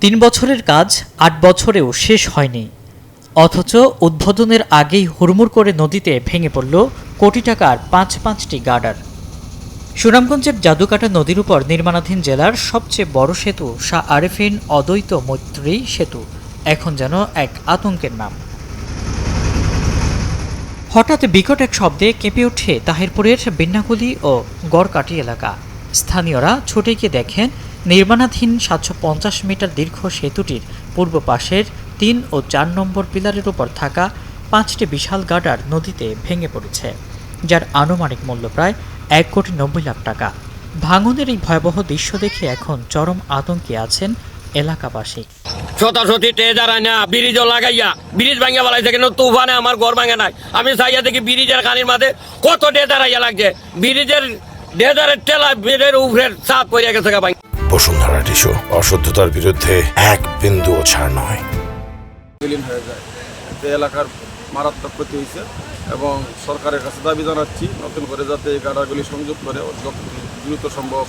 3 বছরের কাজ 8 বছরেও শেষ হয়নি, অথচ উদ্বোধনের আগেই হুড়মুড় করে নদীতে ভেঙে পড়ল কোটি টাকার পাঁচটি গার্ডার। সুনামগঞ্জের জাদুকাটা নদীর উপর নির্মাণাধীন জেলার সবচেয়ে বড় সেতু শাহ আরেফিন অদ্বৈত মৈত্রী সেতু এখন যেন এক আতঙ্কের নাম। হঠাৎ বিকট এক শব্দে কেঁপে ওঠে তাহিরপুরের বিন্নাকুলি ও গড়কাটি এলাকা। স্থানীয়রা ছুটে গিয়ে দেখেন নির্মাণাধীন 750 মিটার দীর্ঘ সেতুটির পূর্ব পাশের 3 ও 4 নম্বর পিলারের উপর থাকা 5টি বিশাল গার্ডার নদীতে ভেঙে পড়েছে, যার আনুমানিক মূল্য প্রায় 1,90,00,000 টাকা। ভাঙনের এই ভয়াবহ দৃশ্য দেখে এখন চরম আতঙ্কে আছেন এলাকাবাসী। শতাশতি টেজার না ব্রিজ লাগাইয়া ব্রিজ ভাঙিয়া বলাইছে, কিন্তু তুফানে আমার ঘর ভাঙে নাই। আমি চাইয়া দেখি ব্রিজের কানির মাঝে কত ডেজার আইয়া লাগছে, ব্রিজের ডেজারের টেলা ব্রিজের উপরের চাপ পড়ে গেছে। বসুন্ধরা টিস্যু অশুদ্ধতার বিরুদ্ধে এক বিন্দুও ছাড় নয়। বিলীন হয়ে যায়, এতে এলাকার মারাত্মক ক্ষতি হয়েছে এবং সরকারের কাছে দাবি জানাচ্ছি নতুন করে যাতে এই গাডারগুলি সংযোগ করে দ্রুত সম্ভব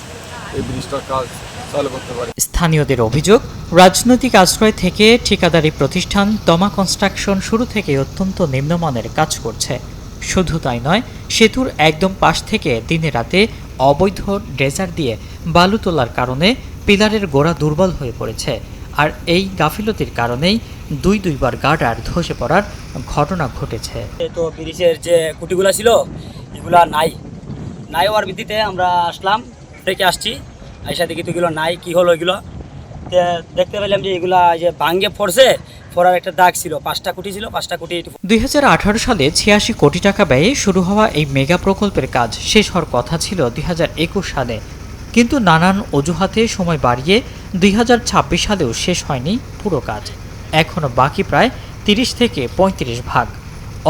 এই ব্রিজটার কাজ চালু করতে পারে। স্থানীয়দের অভিযোগ, রাজনৈতিক আশ্রয় থেকে ঠিকাদারি প্রতিষ্ঠান তমা কনস্ট্রাকশন শুরু থেকে অত্যন্ত নিম্নমানের কাজ করছে। শুধু তাই নয়, সেতুর একদম পাশ থেকে দিনে রাতে অবৈধ ড্রেজার দিয়ে বালু তোলার কারণে পিলারের গোড়া দুর্বল হয়ে পড়েছে। আর এই গাফিলতির কারণেই দুইবার গার্ডার ধসে পড়ার ঘটনা ঘটেছে। তো ব্রিজের যে কুটিগুলো ছিল এগুলা নাই হওয়ার ভিত্তিতে আমরা আসলাম, থেকে আসছি আইসা দেখি তো এগুলো নাই। কি হলো এগুলো দেখতে পেলাম যে এগুলা যে ভাঙ্গে পড়ছে, পড়ার একটা দাগ ছিল, 5টা কুটি ছিল, 5টা কুটি। 2018 সালে 86 কোটি টাকা ব্যয়ে শুরু হওয়া এই মেগা প্রকল্পের কাজ শেষ হওয়ার কথা ছিল 2021 সালে, কিন্তু নানান অজুহাতে সময় বাড়িয়ে 2026 সালেও শেষ হয়নি পুরো কাজ। এখনও বাকি প্রায় 30 থেকে 35 ভাগ,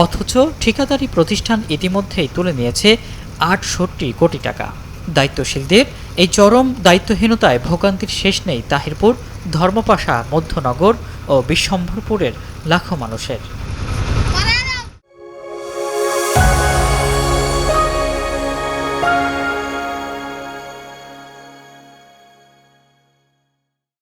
অথচ ঠিকাদারি প্রতিষ্ঠান ইতিমধ্যেই তুলে নিয়েছে 68 কোটি টাকা। দায়িত্বশীলদের এই চরম দায়িত্বহীনতায় ভোগান্তির শেষ নেই তাহিরপুর, ধর্মপাশা, মধ্যনগর ও বিশ্বম্ভরপুরের লাখো মানুষের।